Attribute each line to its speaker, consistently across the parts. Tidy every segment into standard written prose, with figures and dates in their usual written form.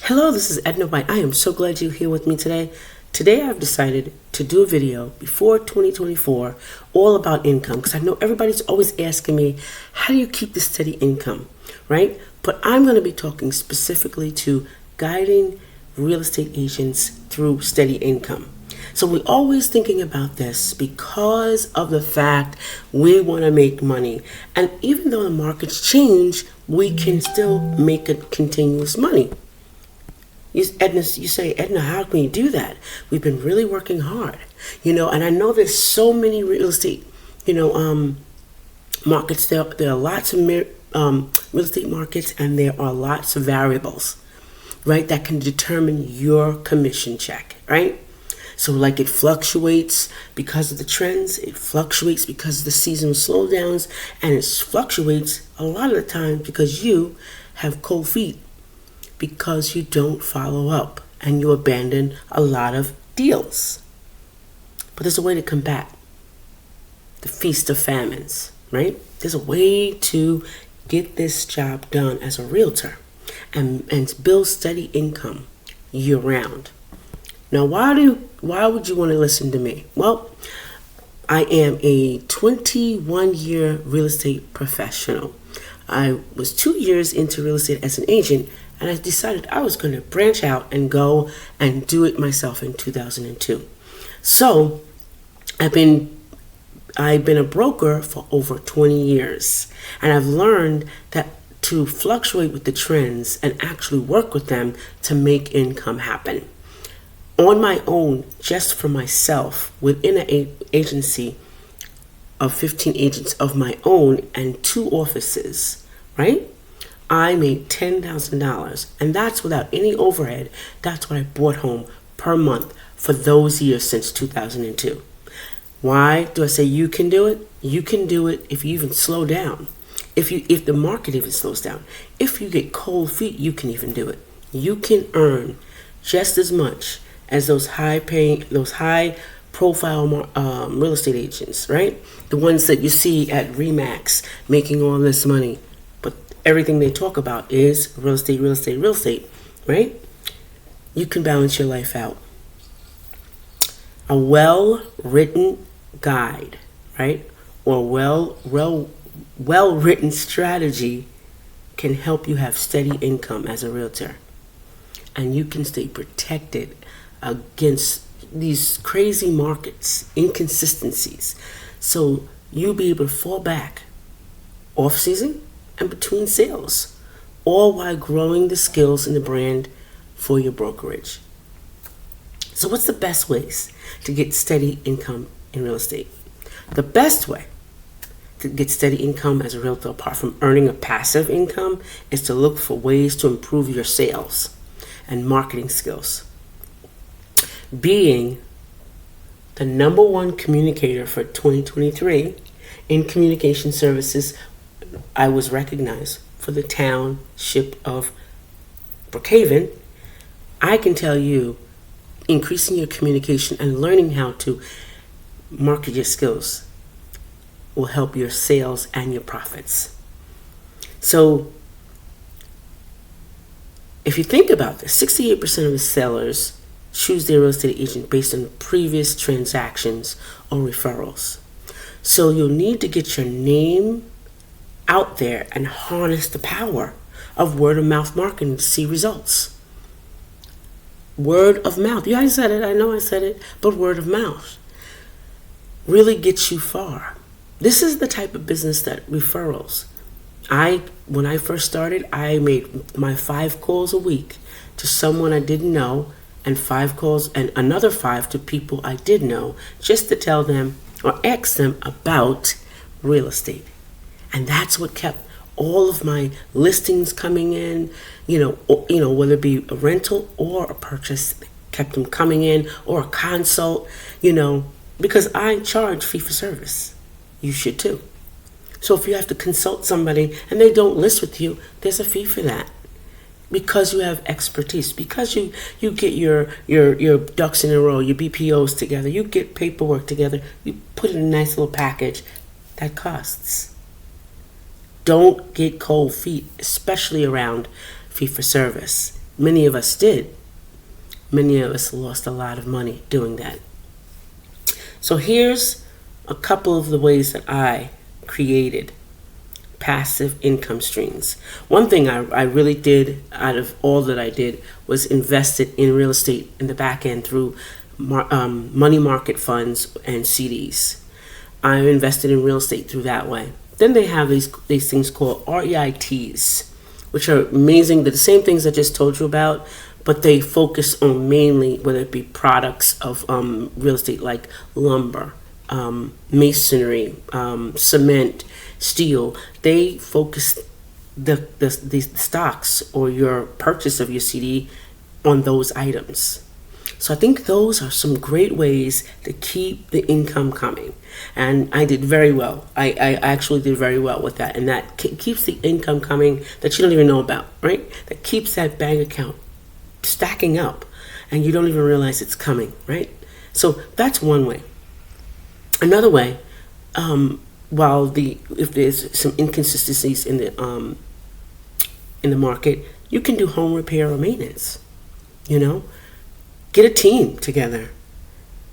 Speaker 1: Hello, this is 괰ᴟᴟᴚ. I am so glad you're here with me today. Today I've decided to do a video before 2024 all about income, because I know everybody's always asking me, how do you keep the steady income, right? But I'm going to be talking specifically to guiding real estate agents through steady income. So we're always thinking about this because of the fact we want to make money. And even though the markets change, we can still make a continuous money. You say, Edna, how can you do that? We've been really working hard, and I know there's so many real estate, markets. There are lots of real estate markets, and there are lots of variables, right, that can determine your commission check, right? So like it fluctuates because of the trends, it fluctuates because of the seasonal slowdowns, and it fluctuates a lot of the time because you have cold feet, because you don't follow up and you abandon a lot of deals. But there's a way to combat the feast of famines, right? There's a way to get this job done as a realtor and build steady income year round. Now, why would you want to listen to me? Well, I am a 21-year real estate professional. I was 2 years into real estate as an agent, and I decided I was going to branch out and go and do it myself in 2002. So I've been a broker for over 20 years, and I've learned that to fluctuate with the trends and actually work with them to make income happen. On my own, just for myself, within an agency of 15 agents of my own and 2 offices, right? I made $10,000, and that's without any overhead. That's what I brought home per month for those years since 2002. Why do I say you can do it? You can do it if you even slow down. If the market even slows down. If you get cold feet, you can even do it. You can earn just as much as those high profile real estate agents, right? The ones that you see at RE/MAX making all this money. Everything they talk about is real estate, right? You can balance your life out. A well-written guide, right? Or well-written strategy can help you have steady income as a realtor. And you can stay protected against these crazy markets, inconsistencies. So you'll be able to fall back off-season and between sales, all while growing the skills and the brand for your brokerage. So what's the best ways to get steady income in real estate? The best way to get steady income as a realtor, apart from earning a passive income, is to look for ways to improve your sales and marketing skills. Being the #1 communicator for 2023 in communication services, I was recognized for the township of Brookhaven. I can tell you, increasing your communication and learning how to market your skills will help your sales and your profits. So if you think about this, 68% of the sellers choose their real estate agent based on previous transactions or referrals. So you'll need to get your name out there and harness the power of word of mouth marketing to see results. Word of mouth. Yeah, I said it. I know I said it. But word of mouth really gets you far. This is the type of business that referrals. When I first started, I made my 5 calls a week to someone I didn't know, and 5 calls and another 5 to people I did know, just to tell them or ask them about real estate. And that's what kept all of my listings coming in, whether it be a rental or a purchase, kept them coming in, or a consult, because I charge fee for service. You should too. So if you have to consult somebody and they don't list with you, there's a fee for that. Because you have expertise, because you get your ducks in a row, your BPOs together, you get paperwork together, you put it in a nice little package, that costs. Don't get cold feet, especially around fee for service. Many of us did. Many of us lost a lot of money doing that. So here's a couple of the ways that I created passive income streams. One thing I really did out of all that I did was invested in real estate in the back end through money market funds and CDs. I invested in real estate through that way. Then they have these things called REITs, which are amazing. They're the same things I just told you about, but they focus on mainly whether it be products of real estate like lumber, masonry, cement, steel. They focus the stocks or your purchase of your CD on those items. So I think those are some great ways to keep the income coming. And I did very well. I actually did very well with that. And that keeps the income coming that you don't even know about, right? That keeps that bank account stacking up and you don't even realize it's coming, right? So that's one way. Another way, if there's some inconsistencies in the market, you can do home repair or maintenance. Get a team together.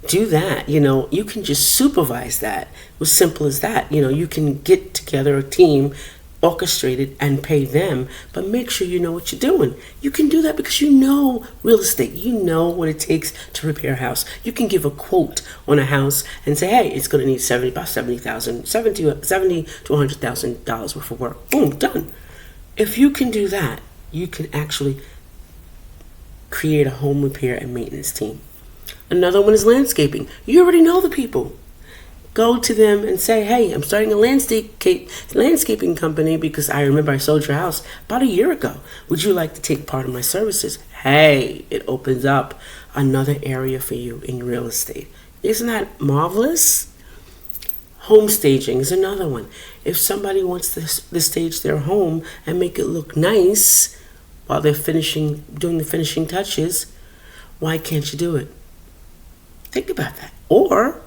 Speaker 1: Do that. You can just supervise that. It was simple as that. You can get together a team, orchestrate it, and pay them, but make sure you know what you're doing. You can do that because you know real estate. You know what it takes to repair a house. You can give a quote on a house and say, hey, it's going to need $70,000 to $100,000 worth of work. Boom, done. If you can do that, you can actually create a home repair and maintenance team. Another one is landscaping. You already know the people. Go to them and say, hey, I'm starting a landscaping company because I remember I sold your house about a year ago. Would you like to take part of my services? Hey, it opens up another area for you in real estate. Isn't that marvelous? Home staging is another one. If somebody wants to stage their home and make it look nice while they're doing the finishing touches, why can't you do it? Think about that. Or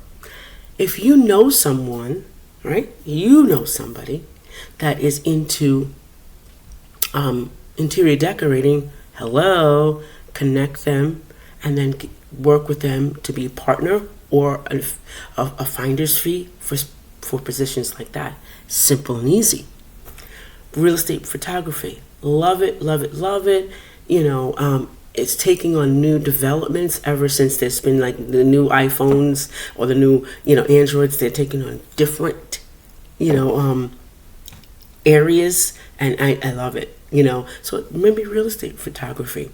Speaker 1: if you know someone, right? You know somebody that is into interior decorating. Hello, connect them, and then work with them to be a partner or a finder's fee for positions like that. Simple and easy. Real estate photography. Love it, love it, love it. It's taking on new developments ever since there's been like the new iPhones or the new, Androids. They're taking on different, areas, and I love it, So maybe real estate photography,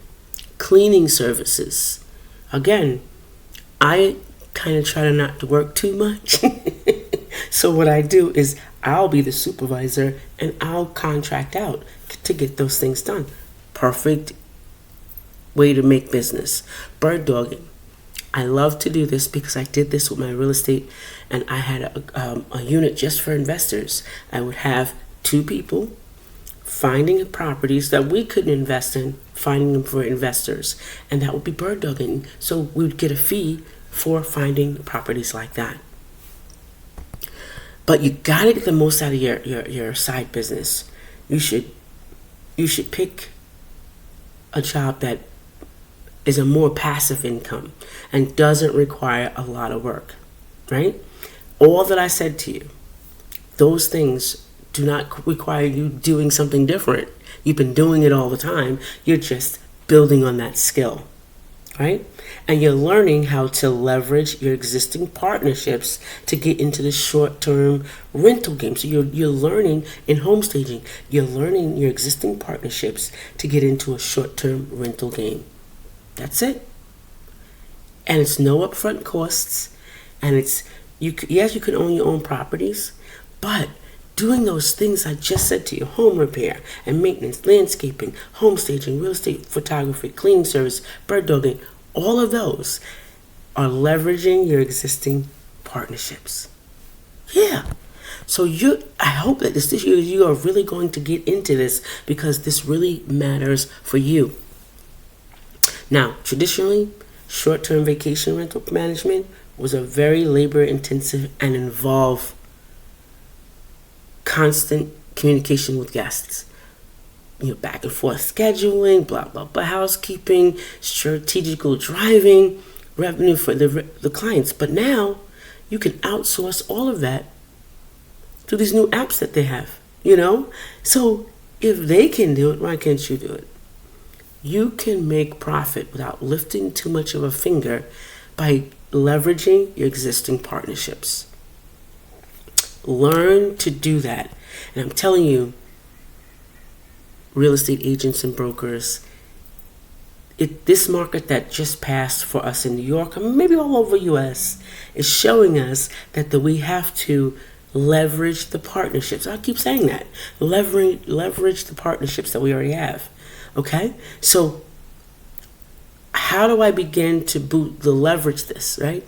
Speaker 1: cleaning services. Again, I kind of try not to work too much. So what I do is I'll be the supervisor and I'll contract out to get those things done. Perfect way to make business. Bird dogging. I love to do this because I did this with my real estate, and I had a unit just for investors. I would have 2 people finding properties that we couldn't invest in, finding them for investors, and that would be bird dogging. So we would get a fee for finding properties like that. But you gotta get the most out of your side business. You should pick a job that is a more passive income and doesn't require a lot of work, right? All that I said to you, those things do not require you doing something different. You've been doing it all the time. You're just building on that skill, right? And you're learning how to leverage your existing partnerships to get into the short-term rental game. So you're learning in home staging. You're learning your existing partnerships to get into a short-term rental game. That's it. And it's no upfront costs. And you can own your own properties, but doing those things I just said to you, home repair and maintenance, landscaping, home staging, real estate photography, cleaning service, bird dogging, all of those are leveraging your existing partnerships. Yeah. So I hope that this year you are really going to get into this because this really matters for you. Now, traditionally, short-term vacation rental management was a very labor-intensive and involved constant communication with guests. back and forth scheduling, blah, blah, blah, housekeeping, strategical driving, revenue for the clients. But now you can outsource all of that to these new apps that they have, So if they can do it, why can't you do it? You can make profit without lifting too much of a finger by leveraging your existing partnerships. Learn to do that. And I'm telling you, real estate agents and brokers, this market that just passed for us in New York, and maybe all over US, is showing us that we have to leverage the partnerships. I keep saying that. Leverage the partnerships that we already have. Okay? So how do I begin to leverage this, right?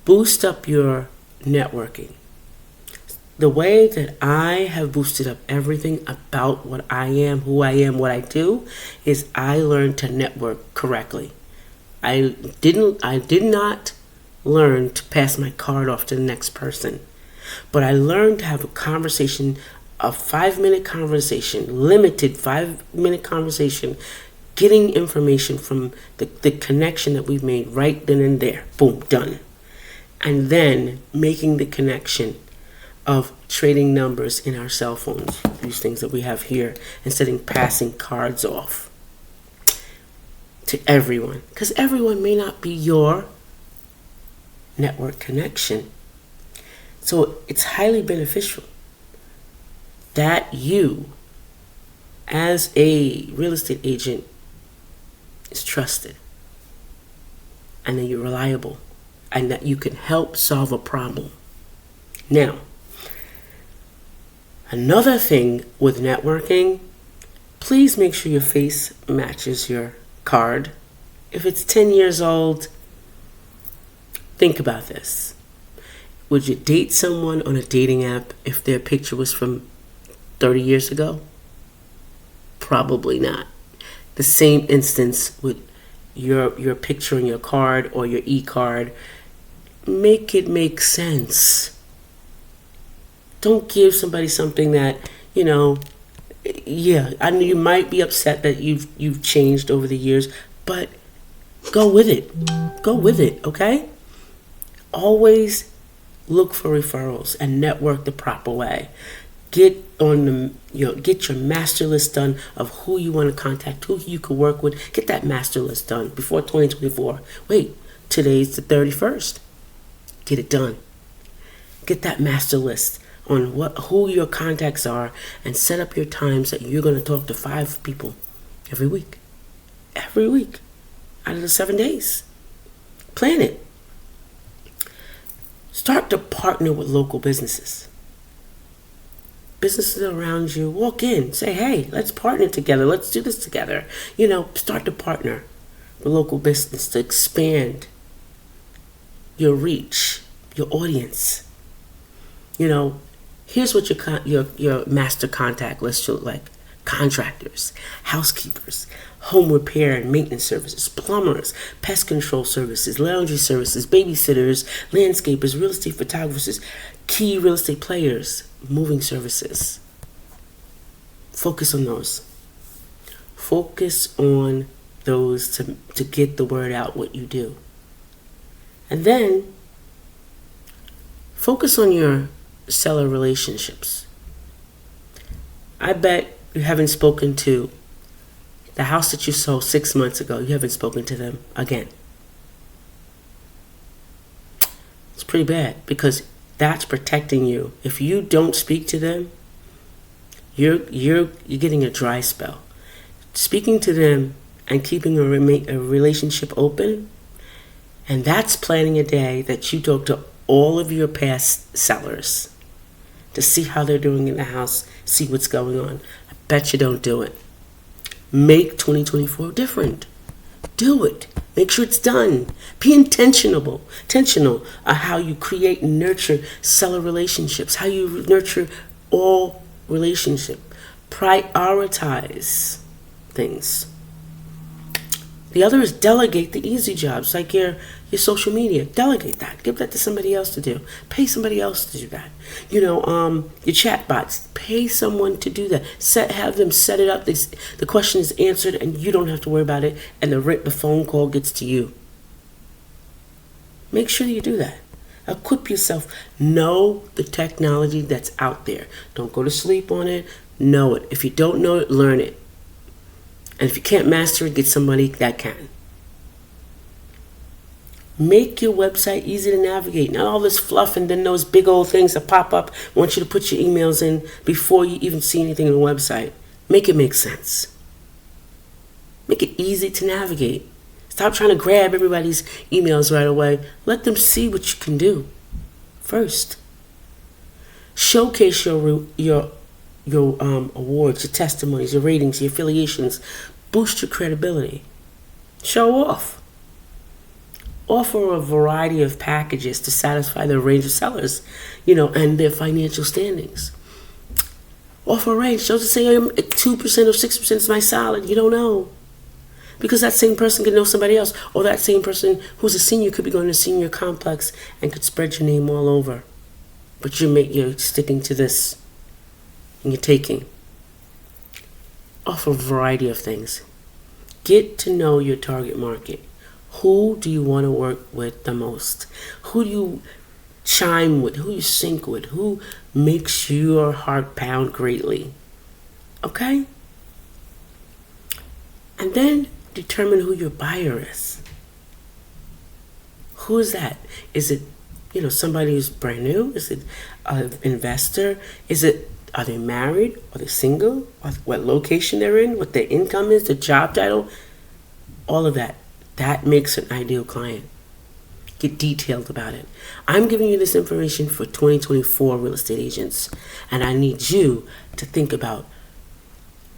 Speaker 1: Boost up your networking. The way that I have boosted up everything about what I am, who I am, what I do, is I learned to network correctly. I did not learn to pass my card off to the next person, but I learned to have a conversation, a 5-minute conversation, limited 5-minute conversation, getting information from the connection that we've made right then and there. Boom, done. And then making the connection of trading numbers in our cell phones, these things that we have here, instead of passing cards off to everyone. Because everyone may not be your network connection. So it's highly beneficial that you, as a real estate agent, is trusted, and that you're reliable, and that you can help solve a problem. Now, another thing with networking, please make sure your face matches your card. If it's 10 years old, think about this. Would you date someone on a dating app if their picture was from 30 years ago? Probably not. The same instance with your picture on your card or your e-card. Make it make sense. Don't give somebody something that, I know you might be upset that you've changed over the years, but go with it. Go with it, okay? Always look for referrals and network the proper way. Get your master list done of who you want to contact, who you could work with. Get that master list done before 2024. Wait, today's the 31st. Get it done. Get that master list on who your contacts are, and set up your times that you're going to talk to 5 people every week. Every week out of the 7 days. Plan it. Start to partner with local businesses. Businesses around you, walk in, say, hey, let's partner together. Let's do this together. Start to partner with local business to expand your reach, your audience. Here's what your master contact list should look like. Contractors, housekeepers, home repair and maintenance services, plumbers, pest control services, laundry services, babysitters, landscapers, real estate photographers, key real estate players, moving services. Focus on those. Focus on those to get the word out what you do. And then focus on your seller relationships. I bet you haven't spoken to the house that you sold 6 months ago. You haven't spoken to them again. It's pretty bad, because that's protecting you. If you don't speak to them, you're getting a dry spell. Speaking to them and keeping a relationship open, and that's planning a day that you talk to all of your past sellers to see how they're doing in the house, see what's going on. I bet you don't do it. Make 2024 different. Do it. Make sure it's done. Be intentional on how you create and nurture seller relationships, how you nurture all relationship. Prioritize things. The other is delegate the easy jobs, like your social media. Delegate that. Give that to somebody else to do. Pay somebody else to do that. Your chat bots. Pay someone to do that. Have them set it up. The question is answered, and you don't have to worry about it. And the phone call gets to you. Make sure you do that. Equip yourself. Know the technology that's out there. Don't go to sleep on it. Know it. If you don't know it, learn it. And if you can't master it, get somebody that can. Make your website easy to navigate. Not all this fluff and then those big old things that pop up. I want you to put your emails in before you even see anything on the website. Make it make sense. Make it easy to navigate. Stop trying to grab everybody's emails right away. Let them see what you can do first. Showcase your awards, your testimonies, your ratings, your affiliations. Boost your credibility. Show off. Offer a variety of packages to satisfy the range of sellers, and their financial standings. Offer a range. Don't just say 2% or 6% is my solid. You don't know. Because that same person could know somebody else, or that same person who's a senior could be going to senior complex and could spread your name all over. But you're sticking to this, and you're taking. Offer a variety of things. Get to know your target market. Who do you want to work with the most? Who do you chime with? Who you sync with? Who makes your heart pound greatly? Okay? And then determine who your buyer is. Who is that? Is it, somebody who's brand new? Is it an investor? Are they married? Are they single? What location they're in? What their income is? The job title? All of that. That makes an ideal client. Get detailed about it. I'm giving you this information for 2024 real estate agents, and I need you to think about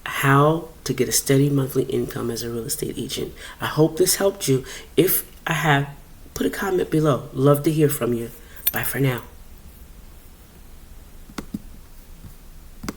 Speaker 1: how to get a steady monthly income as a real estate agent. I hope this helped you. If I have, put a comment below. Love to hear from you. Bye for now.